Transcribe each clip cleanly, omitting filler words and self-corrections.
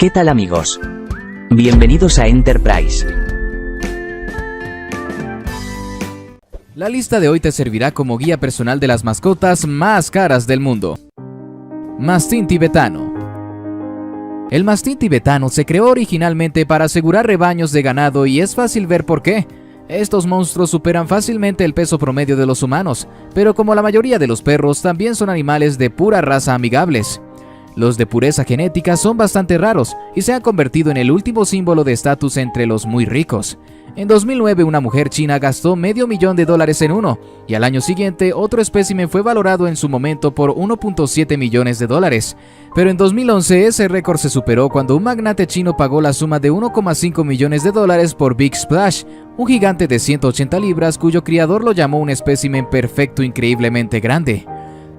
¿Qué tal amigos? Bienvenidos a Enterprise. La lista de hoy te servirá como guía personal de las mascotas más caras del mundo. Mastín tibetano. El mastín tibetano se creó originalmente para asegurar rebaños de ganado y es fácil ver por qué. Estos monstruos superan fácilmente el peso promedio de los humanos, pero como la mayoría de los perros, también son animales de pura raza amigables. Los de pureza genética son bastante raros y se han convertido en el último símbolo de estatus entre los muy ricos. En 2009 una mujer china gastó $500,000 en uno, y al año siguiente otro espécimen fue valorado en su momento por $1.7 millones. Pero en 2011 ese récord se superó cuando un magnate chino pagó la suma de $1.5 millones por Big Splash, un gigante de 180 libras cuyo criador lo llamó un espécimen perfecto increíblemente grande.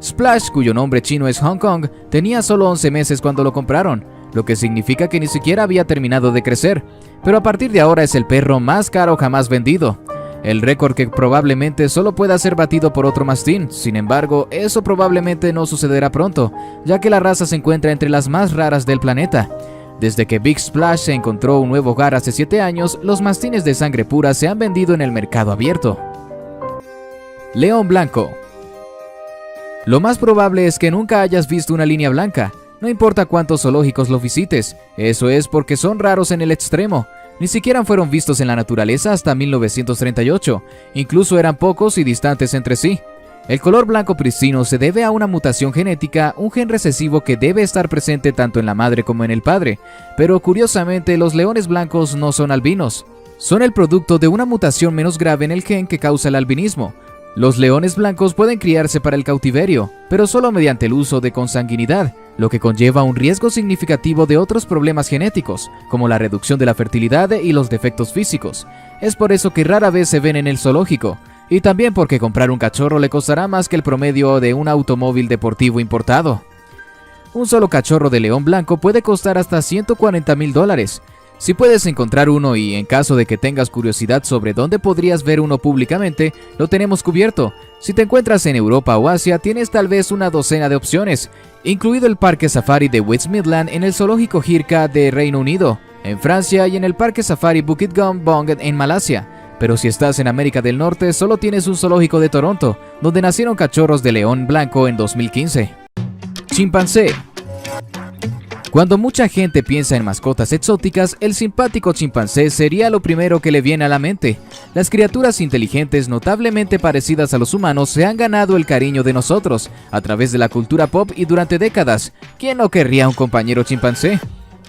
Splash, cuyo nombre chino es Hong Kong, tenía solo 11 meses cuando lo compraron, lo que significa que ni siquiera había terminado de crecer, pero a partir de ahora es el perro más caro jamás vendido. El récord que probablemente solo pueda ser batido por otro mastín. Sin embargo, eso probablemente no sucederá pronto, ya que la raza se encuentra entre las más raras del planeta. Desde que Big Splash se encontró un nuevo hogar hace 7 años, los mastines de sangre pura se han vendido en el mercado abierto. León blanco. Lo más probable es que nunca hayas visto una línea blanca, no importa cuántos zoológicos lo visites, eso es porque son raros en el extremo, ni siquiera fueron vistos en la naturaleza hasta 1938, incluso eran pocos y distantes entre sí. El color blanco pristino se debe a una mutación genética, un gen recesivo que debe estar presente tanto en la madre como en el padre, pero curiosamente los leones blancos no son albinos, son el producto de una mutación menos grave en el gen que causa el albinismo. Los leones blancos pueden criarse para el cautiverio, pero solo mediante el uso de consanguinidad, lo que conlleva un riesgo significativo de otros problemas genéticos, como la reducción de la fertilidad y los defectos físicos. Es por eso que rara vez se ven en el zoológico, y también porque comprar un cachorro le costará más que el promedio de un automóvil deportivo importado. Un solo cachorro de león blanco puede costar hasta $140,000. Si puedes encontrar uno y en caso de que tengas curiosidad sobre dónde podrías ver uno públicamente, lo tenemos cubierto. Si te encuentras en Europa o Asia, tienes tal vez una docena de opciones, incluido el Parque Safari de West Midlands en el Zoológico Jirka de Reino Unido, en Francia y en el Parque Safari Bukit Gombong en Malasia. Pero si estás en América del Norte, solo tienes un zoológico de Toronto, donde nacieron cachorros de león blanco en 2015. Chimpancé. Cuando mucha gente piensa en mascotas exóticas, el simpático chimpancé sería lo primero que le viene a la mente. Las criaturas inteligentes notablemente parecidas a los humanos se han ganado el cariño de nosotros, a través de la cultura pop y durante décadas. ¿Quién no querría un compañero chimpancé?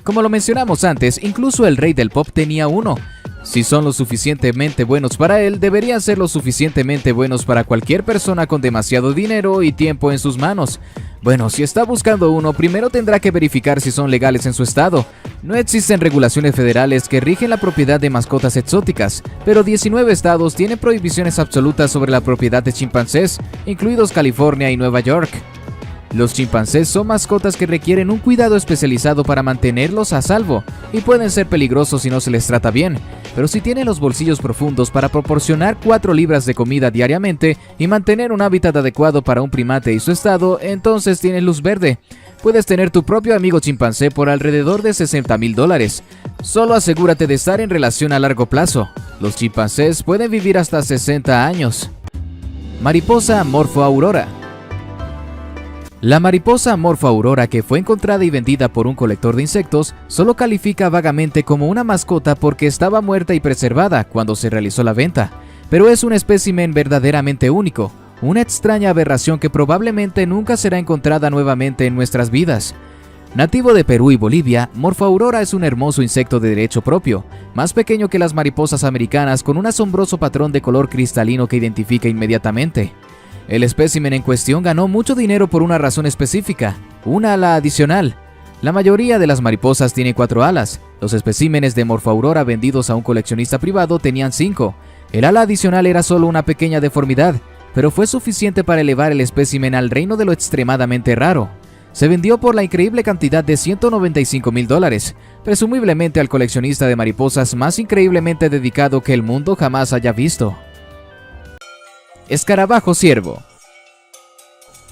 Como lo mencionamos antes, incluso el rey del pop tenía uno. Si son lo suficientemente buenos para él, deberían ser lo suficientemente buenos para cualquier persona con demasiado dinero y tiempo en sus manos. Bueno, si está buscando uno, primero tendrá que verificar si son legales en su estado. No existen regulaciones federales que rigen la propiedad de mascotas exóticas, pero 19 estados tienen prohibiciones absolutas sobre la propiedad de chimpancés, incluidos California y Nueva York. Los chimpancés son mascotas que requieren un cuidado especializado para mantenerlos a salvo, y pueden ser peligrosos si no se les trata bien, pero si tienen los bolsillos profundos para proporcionar 4 libras de comida diariamente y mantener un hábitat adecuado para un primate y su estado, entonces tienes luz verde. Puedes tener tu propio amigo chimpancé por alrededor de $60,000. Solo asegúrate de estar en relación a largo plazo. Los chimpancés pueden vivir hasta 60 años. Mariposa Morpho Aurora. La mariposa Morpho Aurora, que fue encontrada y vendida por un colector de insectos, solo califica vagamente como una mascota porque estaba muerta y preservada cuando se realizó la venta, pero es un espécimen verdaderamente único, una extraña aberración que probablemente nunca será encontrada nuevamente en nuestras vidas. Nativo de Perú y Bolivia, Morpho Aurora es un hermoso insecto de derecho propio, más pequeño que las mariposas americanas con un asombroso patrón de color cristalino que identifica inmediatamente. El espécimen en cuestión ganó mucho dinero por una razón específica, una ala adicional. La mayoría de las mariposas tienen 4 alas. Los especímenes de Morpho Aurora vendidos a un coleccionista privado tenían 5. El ala adicional era solo una pequeña deformidad, pero fue suficiente para elevar el espécimen al reino de lo extremadamente raro. Se vendió por la increíble cantidad de $195,000, presumiblemente al coleccionista de mariposas más increíblemente dedicado que el mundo jamás haya visto. Escarabajo ciervo.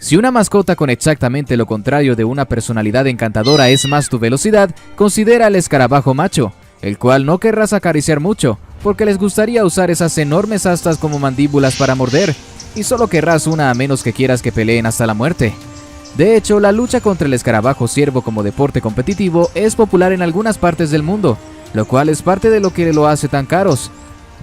Si una mascota con exactamente lo contrario de una personalidad encantadora es más tu velocidad, considera al escarabajo macho, el cual no querrás acariciar mucho, porque les gustaría usar esas enormes astas como mandíbulas para morder, y solo querrás una a menos que quieras que peleen hasta la muerte. De hecho, la lucha contra el escarabajo ciervo como deporte competitivo es popular en algunas partes del mundo, lo cual es parte de lo que lo hace tan caros.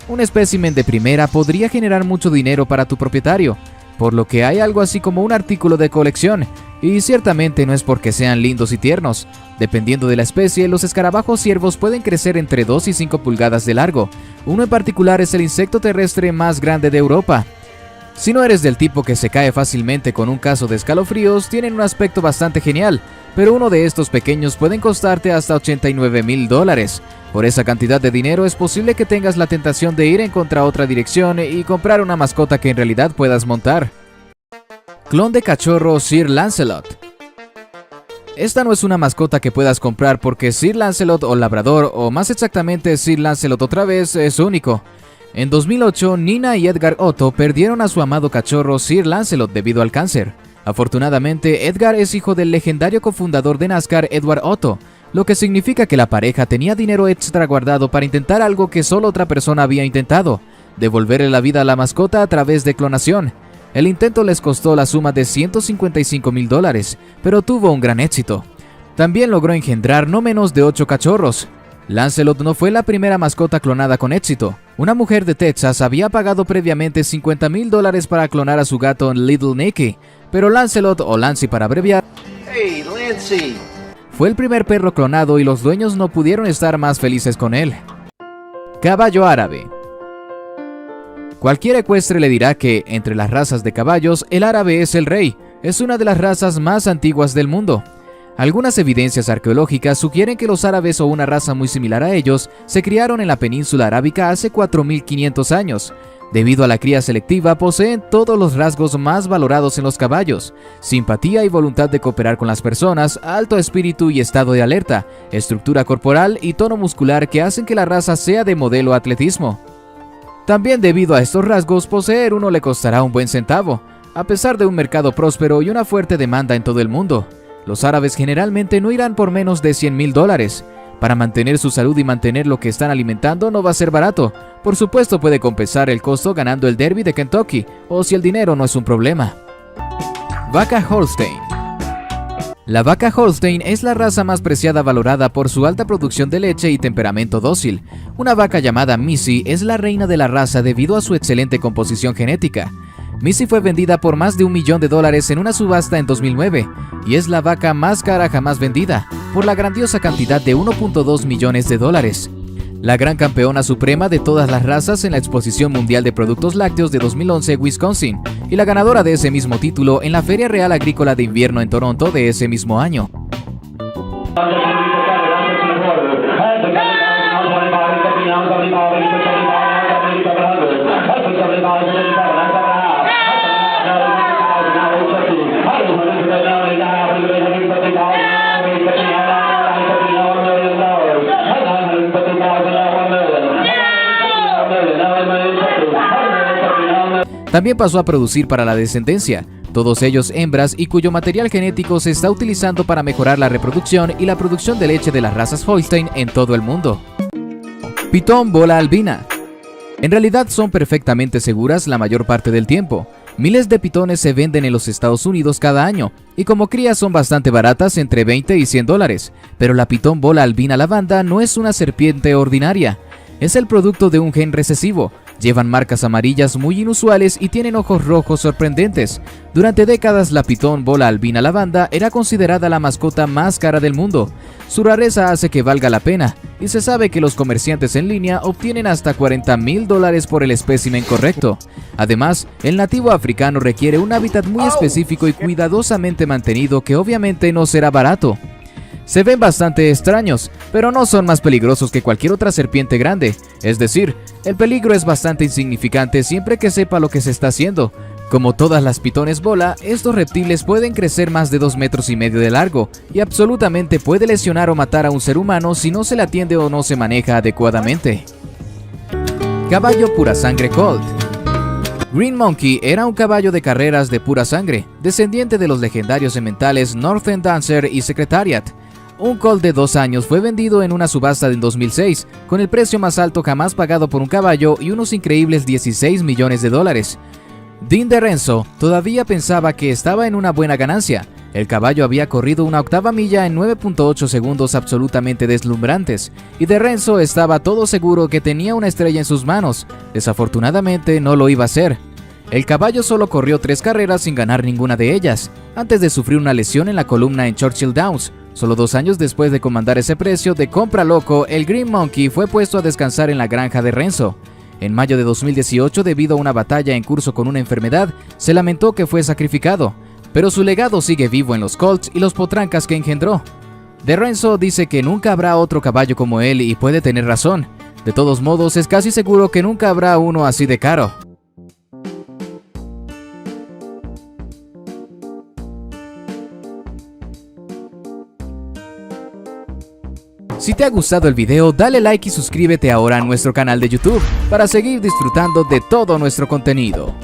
Un espécimen de primera podría generar mucho dinero para tu propietario, por lo que hay algo así como un artículo de colección, y ciertamente no es porque sean lindos y tiernos. Dependiendo de la especie, los escarabajos ciervos pueden crecer entre 2 y 5 pulgadas de largo. Uno en particular es el insecto terrestre más grande de Europa. Si no eres del tipo que se cae fácilmente con un caso de escalofríos, tienen un aspecto bastante genial, pero uno de estos pequeños pueden costarte hasta $89,000. Por esa cantidad de dinero es posible que tengas la tentación de ir en contra otra dirección y comprar una mascota que en realidad puedas montar. Clon de cachorro Sir Lancelot. Esta no es una mascota que puedas comprar porque Sir Lancelot o Labrador, o más exactamente Sir Lancelot otra vez, es único. En 2008, Nina y Edgar Otto perdieron a su amado cachorro Sir Lancelot debido al cáncer. Afortunadamente, Edgar es hijo del legendario cofundador de NASCAR Edward Otto, lo que significa que la pareja tenía dinero extra guardado para intentar algo que solo otra persona había intentado: devolverle la vida a la mascota a través de clonación. El intento les costó la suma de $155,000, pero tuvo un gran éxito. También logró engendrar no menos de 8 cachorros. Lancelot no fue la primera mascota clonada con éxito. Una mujer de Texas había pagado previamente $50,000 para clonar a su gato Little Nicky, pero Lancelot, o Lancey para abreviar, Hey, Lancey. fue el primer perro clonado y los dueños no pudieron estar más felices con él. Caballo árabe. Cualquier ecuestre le dirá que, entre las razas de caballos, el árabe es el rey. Es una de las razas más antiguas del mundo. Algunas evidencias arqueológicas sugieren que los árabes, o una raza muy similar a ellos, se criaron en la península arábica hace 4.500 años. Debido a la cría selectiva, poseen todos los rasgos más valorados en los caballos: simpatía y voluntad de cooperar con las personas, alto espíritu y estado de alerta, estructura corporal y tono muscular que hacen que la raza sea de modelo atletismo. También debido a estos rasgos, poseer uno le costará un buen centavo, a pesar de un mercado próspero y una fuerte demanda en todo el mundo. Los árabes generalmente no irán por menos de $100,000. Para mantener su salud y mantener lo que están alimentando no va a ser barato. Por supuesto, puede compensar el costo ganando el Derby de Kentucky, o si el dinero no es un problema. Vaca Holstein. La vaca Holstein es la raza más preciada, valorada por su alta producción de leche y temperamento dócil. Una vaca llamada Missy es la reina de la raza debido a su excelente composición genética. Missy fue vendida por más de $1 millón en una subasta en 2009 y es la vaca más cara jamás vendida, por la grandiosa cantidad de $1.2 millones. La gran campeona suprema de todas las razas en la Exposición Mundial de Productos Lácteos de 2011 Wisconsin, y la ganadora de ese mismo título en la Feria Real Agrícola de Invierno en Toronto de ese mismo año. También pasó a producir para la descendencia, todos ellos hembras, y cuyo material genético se está utilizando para mejorar la reproducción y la producción de leche de las razas Holstein en todo el mundo. Pitón bola albina. En realidad son perfectamente seguras la mayor parte del tiempo. Miles de pitones se venden en los Estados Unidos cada año, y como crías son bastante baratas, entre $20 y $100, pero la pitón bola albina lavanda no es una serpiente ordinaria. Es el producto de un gen recesivo. Llevan marcas amarillas muy inusuales y tienen ojos rojos sorprendentes. Durante décadas, la pitón bola albina lavanda era considerada la mascota más cara del mundo. Su rareza hace que valga la pena, y se sabe que los comerciantes en línea obtienen hasta $40,000 por el espécimen correcto. Además, el nativo africano requiere un hábitat muy específico y cuidadosamente mantenido, que obviamente no será barato. Se ven bastante extraños, pero no son más peligrosos que cualquier otra serpiente grande. Es decir, el peligro es bastante insignificante siempre que sepa lo que se está haciendo. Como todas las pitones bola, estos reptiles pueden crecer más de 2,5 metros de largo, y absolutamente puede lesionar o matar a un ser humano si no se le atiende o no se maneja adecuadamente. Caballo pura sangre Colt. Green Monkey era un caballo de carreras de pura sangre, descendiente de los legendarios sementales Northern Dancer y Secretariat. Un colt de 2 años fue vendido en una subasta en 2006, con el precio más alto jamás pagado por un caballo y unos increíbles $16 millones. Dean DeRenzo todavía pensaba que estaba en una buena ganancia. El caballo había corrido una octava milla en 9.8 segundos absolutamente deslumbrantes, y DeRenzo estaba todo seguro que tenía una estrella en sus manos. Desafortunadamente no lo iba a hacer. El caballo solo corrió 3 carreras sin ganar ninguna de ellas, antes de sufrir una lesión en la columna en Churchill Downs. Solo 2 años después de comandar ese precio de compra loco, el Green Monkey fue puesto a descansar en la granja de Renzo. En mayo de 2018, debido a una batalla en curso con una enfermedad, se lamentó que fue sacrificado, pero su legado sigue vivo en los colts y los potrancas que engendró. DeRenzo dice que nunca habrá otro caballo como él y puede tener razón. De todos modos, es casi seguro que nunca habrá uno así de caro. Si te ha gustado el video, dale like y suscríbete ahora a nuestro canal de YouTube para seguir disfrutando de todo nuestro contenido.